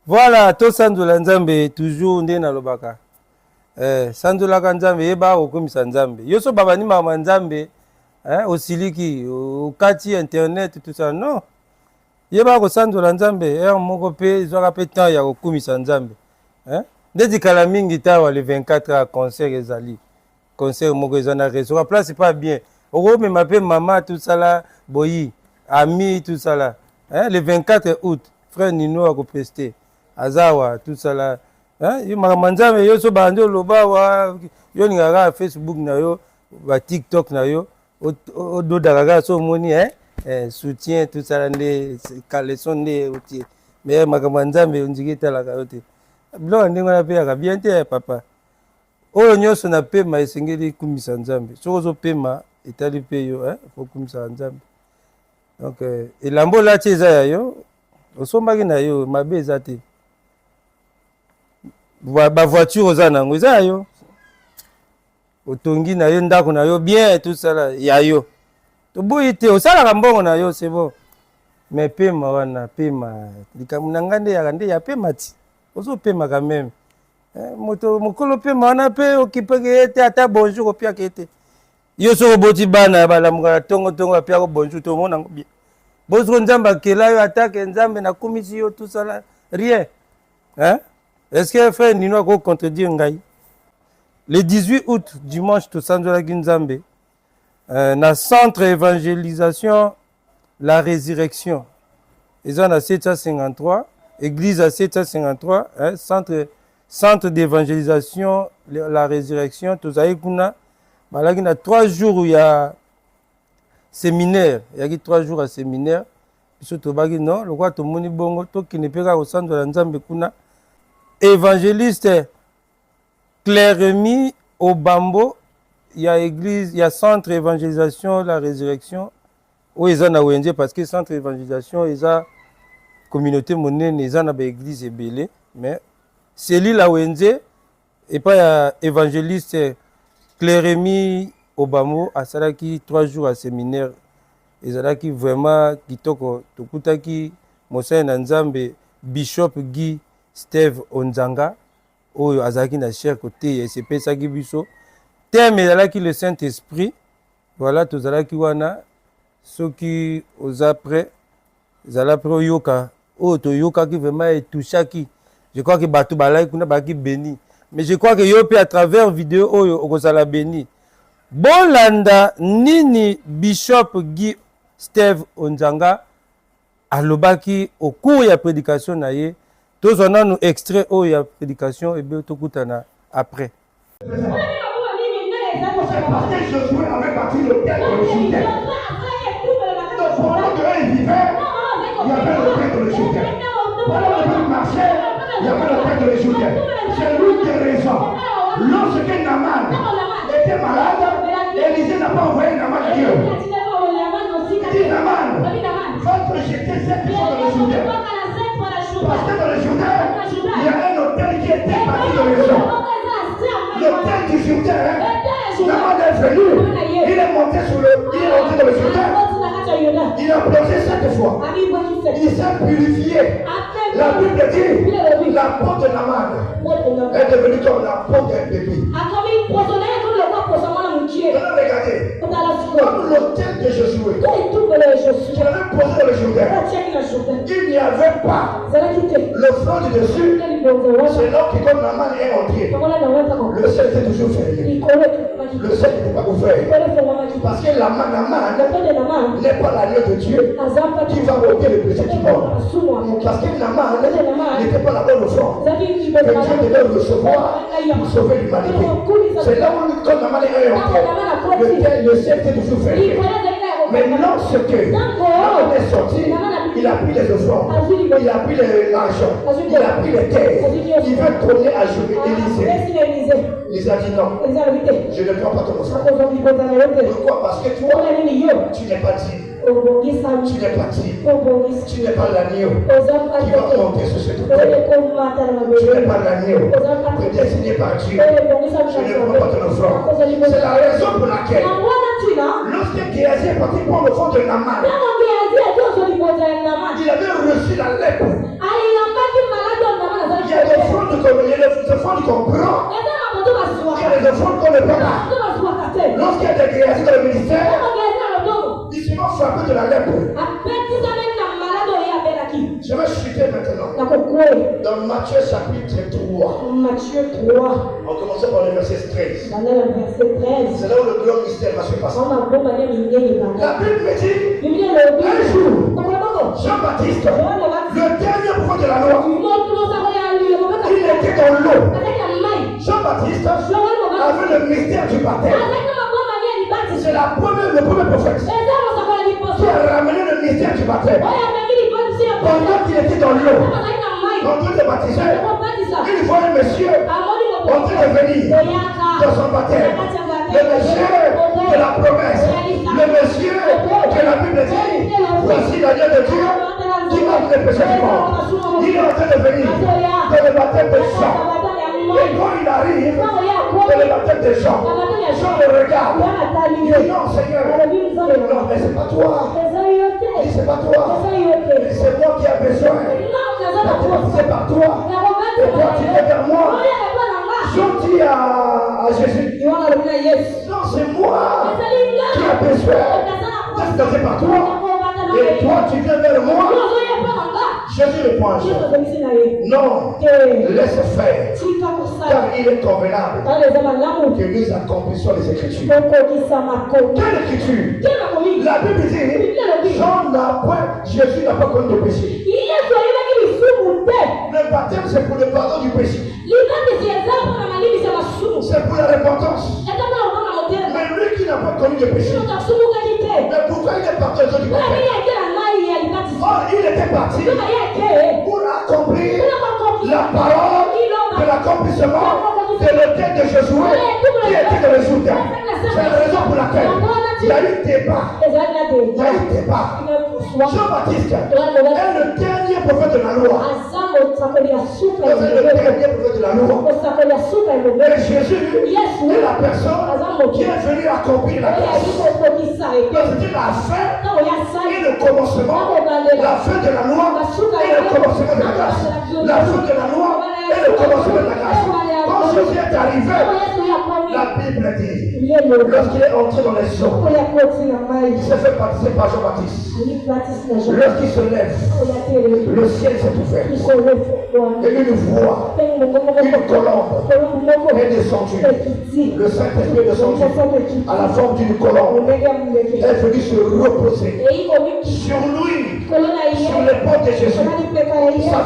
Voilà, to sanzola nzambe toujours nde na lobaka. Sanzola nzambe yeba okomisa nzambe. Yoso baba ni mama nzambe, osiliki, okati internet tout ça non. Yeba ko sanzola nzambe, moko pe zwaka pe temps ya okomisa nzambe. Ndeti kala mingi tawa le 24 à concert ezali. Concert moko ezana réseau. La place c'est pas bien. Oko me m'appelle maman tout ça là, boyi, ami tout ça là. Le 24 août, frère Nino a presté. Azawa tout ça là. Yo mamanzame yo so bando loba wa yo ngara Facebook na yo, ba TikTok na yo, o do daraga so moni soutien tout ça là ndé kaleson ndé oti. Mais mamanzame onjikita la kayote. Blo ndingo na pe ya bien te papa. Oyo nyonso na pema esengeli kumisa nzambe. Soko zo pema etali pe yo faut kumisa nzambe. Donc elambo la teza ya yo osombaki na yo mabe ezate. Ba voiture oza nango eza yo. Otongi na yo ndako na yo bien tout ça là ya yo. To boyi te osala mbongo na yo c'est bon. Mais pema wana pema likamuna ngande ya ngande ya pema ti. Ozo pema quand même. Moto mokolo pema wana pe okipeke ete ata bonjour opia kete. Yo so boti bana balamuka tongo apia ko bonjour to mona bien. Bozo nzamba kela yo attaque nzambe na komisi yo tout ça là rien. Est-ce que frère Nino ko contredire ngai? Le 18 août dimanche to sanzola nzambe na centre évangélisation la résurrection. Ils ont à 753, église à 753, centre d'évangélisation la résurrection to zaikuna malaki na 3 jours où il y a séminaire, il y a 3 jours à séminaire. Biso to bagi non, le quoi to moni bongo to qui ne peut pas au centre de nzambe kuna évangéliste Claire Rémy au Bambo, il y a église, il y a centre évangélisation la résurrection où ils ont à parce que centre évangélisation ils ont communauté monnaie ils ont na église ebele mais c'est lui la ONG et pas évangéliste Claire Rémy au Bambo à salaki 3 jours à séminaire et salaki vraiment kitoko tokutaki Mosai na Nzambe Bishop Guy Steve Onzanga oyo azaki na cher côté et c'est pesaki biso thème ezalaki le Saint-Esprit voilà tozalaki wana soki oza prêt ezala prêt oyoka oyo toyokaki vraiment etouchaki je crois que bato balaki kuna baki béni mais je crois que yo pe à travers vidéo oyo okozala béni bolanda nini Bishop Guy Steve Onzanga alobaki au cours ya prédication na ye. Tous on a nous extrait où il y a prédication et bien tout kutana après. C'est parce que Josué avait bâti le terre de Jourdain. Donc pendant qu'eux vivaient, il y avait le terre de Jourdain. Pendant qu'ils marchaient, il y avait le terre de Jourdain. C'est lui qui a raison. Lorsque Naaman était malade, Élisée n'a pas envoyé Naaman à Dieu. Dit Naaman, va te jeter cette personne dans le Jourdain. Parce que dans le Jourdain, il y a un hôtel qui était bâti dans les gens. L'hôtel du Jourdain, Naaman est venu, il est monté dans le Jourdain, il a plongé 7 fois. Il s'est purifié. La Bible dit, la peau de Naaman est devenue comme la peau d'un bébé. Regardez, comme l'hôtel de Josué, qui avait posé dans le Jourdain, il n'y avait pas le front du dessus. C'est là que comme Naaman est entré, le ciel était toujours fermé. Le ciel n'était pas ouvert. Parce que Naaman n'est pas l'agneau de Dieu qui va ôter le péché du monde. Parce que Naaman n'était pas la bonne offrande que Dieu devait recevoir pour sauver l'humanité. C'est là où comme Naaman est entré, le ciel était toujours fermé. Mais lorsque Naaman est sorti, il a pris les offrandes, il a pris l'argent, il a pris les terres, il veut trôner à Élisée. Élisée a dit non, je ne prends pas ton offrande. Pourquoi? Parce que toi, tu n'es pas digne. Tu n'es pas digne. Tu n'es pas l'agneau qui va monter sur cette terre. Tu n'es pas l'agneau prédestiné par Dieu. Je ne prends pas ton offrande. C'est la raison pour laquelle lorsque Géasi est parti pour le fond de Naaman, il avait reçu la lèpre. offrandes qu'on prend et les offrandes qu'on ne prend pas. Lorsqu'il y a des créations dans le ministère, ils se vont frapper de la lèpre. Je vais chuter maintenant. Dans Matthieu chapitre 3. On commence par le verset 13. C'est là où le grand mystère va se passer. La Bible me dit, un jour, Jean-Baptiste, le dernier prophète de la loi, il était dans l'eau. Jean-Baptiste avait le mystère du baptême. C'est le premier prophète qui a ramené le mystère du baptême. Pendant qu'il était dans l'eau, en train de baptiser, il voit un monsieur en train de venir dans son baptême. Le monsieur de la promesse, le monsieur que la Bible dit, voici l'agneau de Dieu qui marque les péchés du monde. Il est en train de venir dans le baptême de Jean. Et quand il arrive dans le baptême de Jean, Jean le regarde. Il dit non Seigneur, non mais c'est pas toi. Il dit c'est pas toi. C'est moi qui ai besoin. C'est par toi. Et toi tu viens vers moi. Jean dit à Jésus, non c'est moi qui ai besoin. C'est par toi. Et toi tu viens vers moi. Jésus répond à Jean, non, laisse faire, car il est convenable que nous accomplissions les Écritures. Quelle Écriture? La Bible dit, Jean n'a point, Jésus n'a pas connu de péché. Le baptême c'est pour le pardon du péché. C'est pour la repentance. Mais lui qui n'a pas connu de péché, mais pourquoi il est parti du baptême? Or, il était parti pour accomplir la parole de l'accomplissement de l'hôtel de Josué qui était dans le Jourdain. C'est la raison pour laquelle il y a eu débat. Jean-Baptiste est le dernier prophète de la loi. Le dernier prophète de la loi. Et Jésus est la personne qui est venue accomplir la grâce. C'était la fin et le commencement. La fin de la loi et le commencement de la grâce. La fin de la loi et le commencement de la grâce. Quand Jésus est arrivé, la Bible dit, lorsqu'il est entré dans les eaux, il s'est fait baptiser par Jean-Baptiste. Lorsqu'il se lève, le ciel s'est ouvert. Et une voix, une colombe est descendue. Le Saint-Esprit est descendu à la forme d'une colombe. Elle est venue se reposer sur lui, sur l'épaule de Jésus. Ça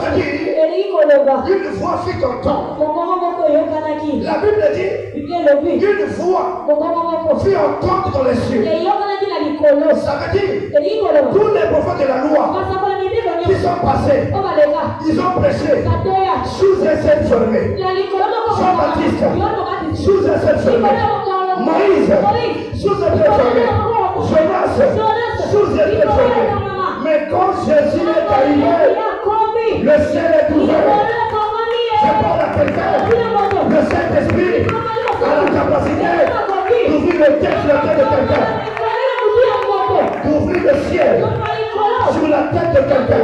veut dire, une voix fit entendre. La Bible dit, une voix fit entendre dans les cieux. Ça veut dire, tous les prophètes de la loi qui sont passés, ils ont prêché sous un ciel fermé. Jean-Baptiste, sous un ciel fermé. Moïse, sous un ciel fermé. Jonas, sous un ciel fermé. Mais quand Jésus est arrivé, le ciel est ouvert. Je parle à quelqu'un. Le Saint-Esprit a la capacité d'ouvrir le ciel sur la tête de quelqu'un. D'ouvrir le ciel sur la tête de quelqu'un.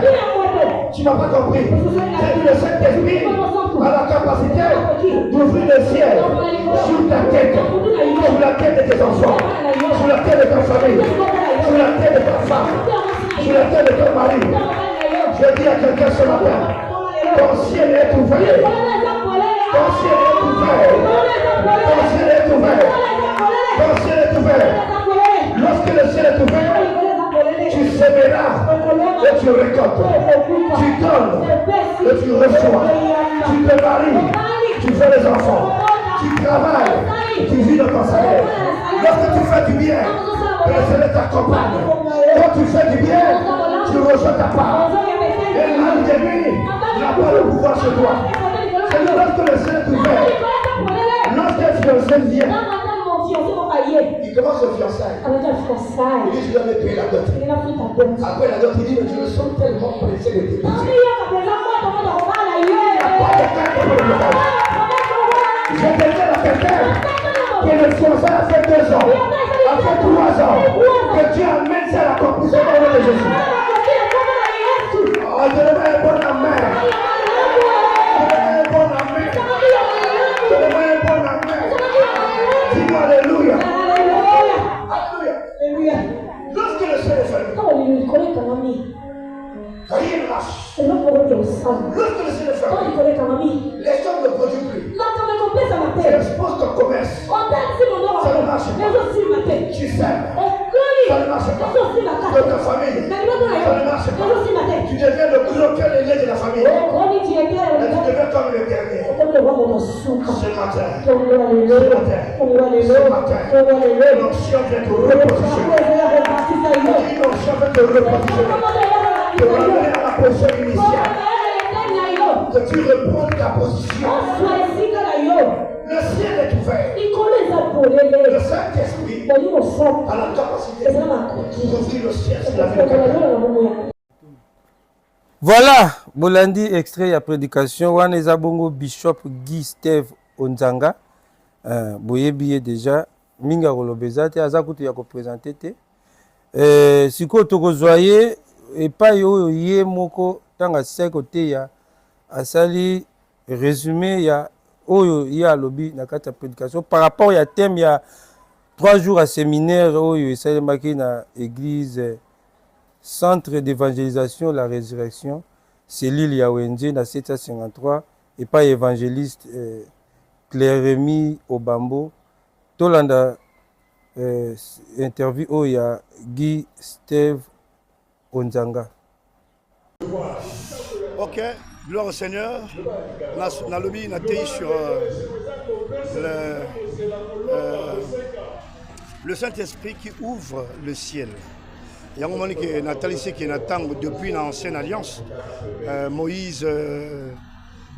Tu n'as pas compris. J'ai dit le Saint-Esprit a la capacité d'ouvrir le ciel sur ta tête. Sur la tête de tes enfants. Sur la tête de ta famille. Sur la tête de ta femme. Sur la tête de ton mari. Je dis à quelqu'un ce matin, ton ciel est ouvert. Ton ciel est ouvert. Ton ciel est ouvert. Ton ciel est ouvert. Lorsque le ciel est ouvert, tu sèmeras et tu récoltes. Tu donnes et tu reçois. Tu te maries, tu fais les enfants. Tu travailles, tu vis dans ton salaire. Lorsque tu fais du bien, le Seigneur t'accompagne. Quand tu fais du bien, tu reçois ta part. Et l'ennemi n'a pas le pouvoir sur toi. C'est lorsque le ciel est ouvert, lorsqu'un fiancé vient, il commence au fiançailles. Il dit, je dois me payer la dot. Après la dot, il dit, mais je me sens tellement pressé de t'épouser. Il n'y a pas de temps pour le local. Je te dis à quelqu'un que le fiançailles a fait 2 ans, a fait 3 ans, que Dieu amène ça à l'accomplissement au nom de Jésus. Oh, je le mets un bon amen. Un bon amen. Lorsque le ciel est fermé, les sommes ne produisent plus. Tu exposes ton commerce. Ça ne marche pas. Tu sèmes. Ça ne marche pas. Dans ta famille, ça ne marche pas. Tu deviens le gros cœur de l'aide de la famille. Et tu deviens comme le dernier. Ce matin, l'onction vient te repositionner. L'onction vient te repositionner. Te ramener à la position initiale. Que tu reprends ta position. Le ciel est ouvert. Le Saint-Esprit a la capacité d'ouvrir le ciel sur la vie de quelqu'un. Voilà, Bolandi, extrait ya prédication. Wana eza bongo Bishop Guy Steve Onzanga. Boyebi déjà minga kolobeza te aza kutu ya ko présenter te. Siko tokozwa ye epai oyo ye moko tanga seko te ya asali résumé ya oyo ye alobi na kati ya prédication par rapport ya thème ya 3 jours à séminaire oyo esalemaki na église centre d'évangélisation la résurrection cellule ya Wenje na 753 et pas évangéliste Claire-Rémy Obambo tolanda interview oyo ya Guy Steve Onzanga. Ok, gloire au Seigneur. Na lobby na tei sur le Saint-Esprit qui ouvre le ciel. Il y a un moment que Nathalie sait qu'il y a depuis l'ancienne alliance, Moïse, le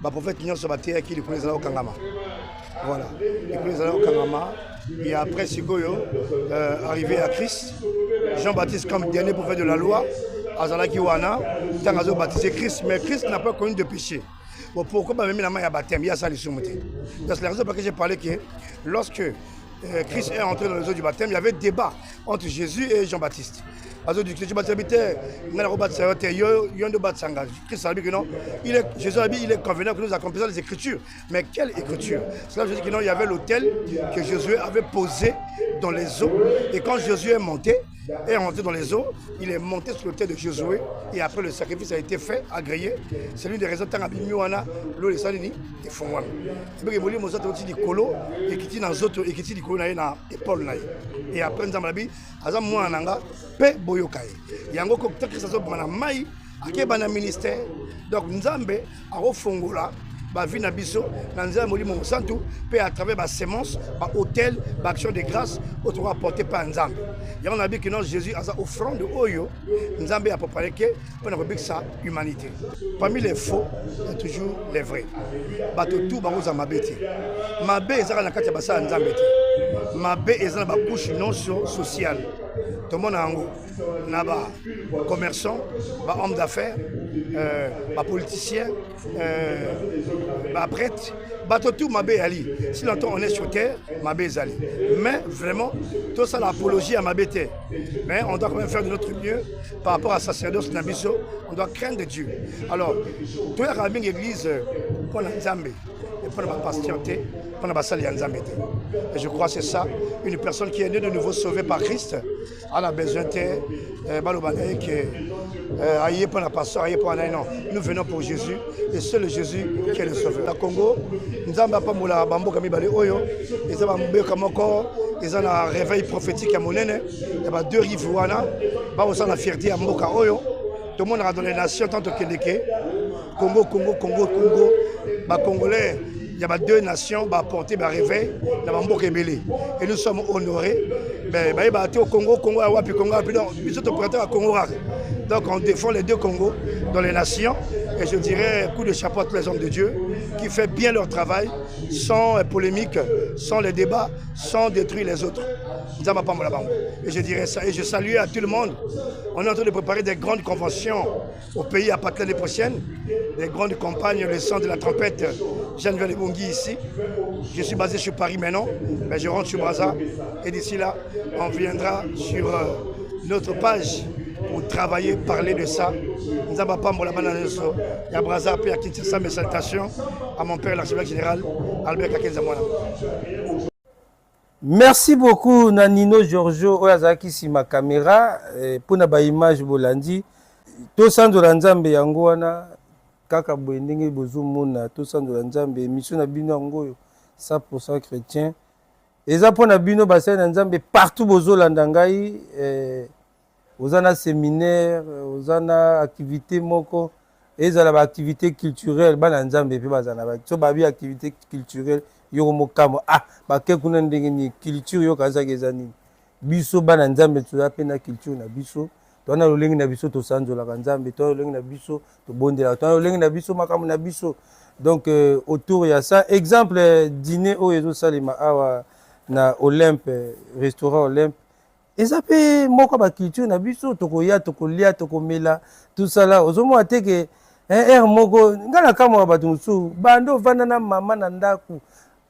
prophète Nyon Sabaté qui est le au Kangama. Voilà, le au Kangama. Et après Sikoyo, arrivé à Christ, Jean-Baptiste comme dernier prophète de la loi, Azalaki Wana, Tangazo baptisé Christ, mais Christ n'a pas connu de péché. Bon, pourquoi même la main à baptême, il y a ça les soumettés. C'est la raison pour laquelle j'ai parlé que lorsque Christ est entré dans les eaux du baptême, il y avait débat entre Jésus et Jean-Baptiste. Jésus a dit il est convenable que nous accomplissons les Écritures. Mais quelle Écriture? Cela veut dire que non, il y avait l'autel que Jésus avait posé dans les eaux. Et quand Jésus est monté dans les eaux, il est monté sur l'autel de Josué. Et après le sacrifice a été fait, agréé. C'est l'une des raisons tant abimiwana l'eau les salini et fongwana. C'est que vous mosa aussi du colo et qui dans autres et qui dit colo na épaule na. Et après nous avons dit azam moi nanga pe boyokai. Yango ko peut-être que ça soit bana mai akeba na ministère. Donc nzambe a refongola ba vie na biso na nzambe molimo santu pe à travers ba sémence ba hôtel ba action de grâce autour apporté par nzambe. Et on a dit que non Jésus a offrande de oyo nzambe a préparé que pour na sa humanité. Parmi les faux, il y a toujours les vrais. Ba tout ba oza mabeti. Mabe ezaka na kati ya basa nzambe te. Mabe ezaka ba couche non sociale. Tout le monde a un goût. Naba commerçant, ba homme d'affaires, ba politicien, ba prêtre, ba tout mabé ali. Si longtemps on est sur terre, mabé zali. Mais vraiment, tout ça l'apologie à mabé terre. Mais on doit quand même faire de notre mieux par rapport à sacerdoce nabiso. On doit craindre Dieu. Alors, tout le monde l'église pour la Zambé et pour la patienté, pour la salle Zambé. Et je crois que c'est ça, une personne qui est née de nouveau sauvée par Christ. Elle a besoin de nous venons pour Jésus et c'est le Jésus qui est le sauveur. Au Congo, nous avons un réveil prophétique à Monene. Il y a deux rives, il y a la fierté à Mboka Oyo. Tout le monde a dans les nations, tant que Congo, Congolais. Il y a deux nations qui ont apporté un réveil dans le Mboka Ebele. Et nous sommes honorés. Au Congo, donc on défend les deux Congos dans les nations. Et je dirais coup de chapeau à tous les hommes de Dieu qui font bien leur travail, sans polémique, sans les débats, sans détruire les autres. Et je dirais ça. Et je salue à tout le monde. On est en train de préparer des grandes conventions au pays à partir de l'année prochaine. Des grandes campagnes, le son de la trompette. Jeanne Velebongi ici. Je suis basé sur Paris maintenant, mais je rentre sur Brazza. Et d'ici là, on viendra sur notre page pour travailler, parler de ça. Nous avons pas pour la banane. Il y a Brazza, puis à Kinshasa, mes salutations à mon père, l'archevêque général, Albert Kakenzamwana. Merci beaucoup Nanino Giorgio Oyazaki si ma caméra pour na ba image bolandi to sando la nzambe yango wana kaka boye ndenge bozomona tosanzola nzambe émission na bino yango oyo 100% chrétien eza mpona bino basali na nzambe partout bozolanda ngai oza na séminaire oza na activité moko ezala baactivité culturelle bana nzambe mpe bazala na so babi activité culturelle yoko mokamo bake kuna ndenge ni culture yo kazaki eza nini biso bana nzambe toza mpe na culture na biso tona lolenge na biso tosanzolaka nzambe tona lolenge na biso tobondelaka tona lolenge na biso makambo na biso donc autour ya ça exemple dîner oyo ezosalema awa na Olympe restaurant Olympe eza mpe moko baculture na biso tokoya tokolia tokomela tout ça là ozomona te ke ere moko nga na kamwa bato mosusu bando ovanda na mama na ndako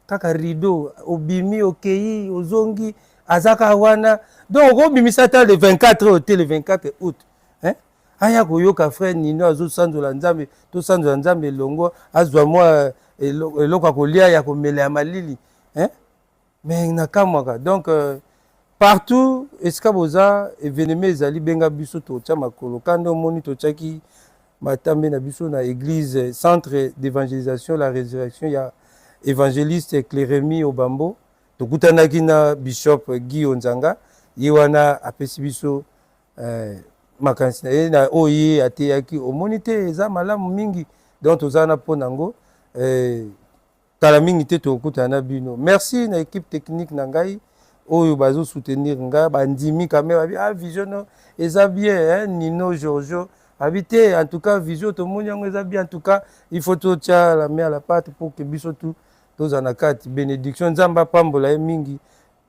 kaka rideau obimi okei ozongi azaka wana donc okobimisa ta le 24 au le 24 août aya koyoka frère nino azosanzola nzambe tosanzola nzambe elongo azwa mwa eloko akolia ya komela ya malili mais nakamwaka donc partout esika boza événement ezali benga biso totya makolo kandi omoni totyaki matambe na biso na église centre d'évangélisation la résurrection ya évangéliste Clérémie Obambo tokutanaki na bishop Guy Onzanga ye wana apesi biso makanisi na ye na oyo ye ateyaki omoni te eza malamu mingi donc toza na mpo nango kala mingi te tokutana na bino merci na équipe technique na ngai oyo bazo soutenir nga bandimi quand même abi vision eza bien Nino Giorgio habité en tout cas vision to moni yango eza bien en tout cas il faut to tia la main à la pâte pour que biso tout toza na kati bénédiction nzamba pambola ye mingi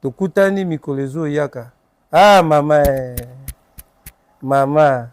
tokutani mikolo ezo yaka mama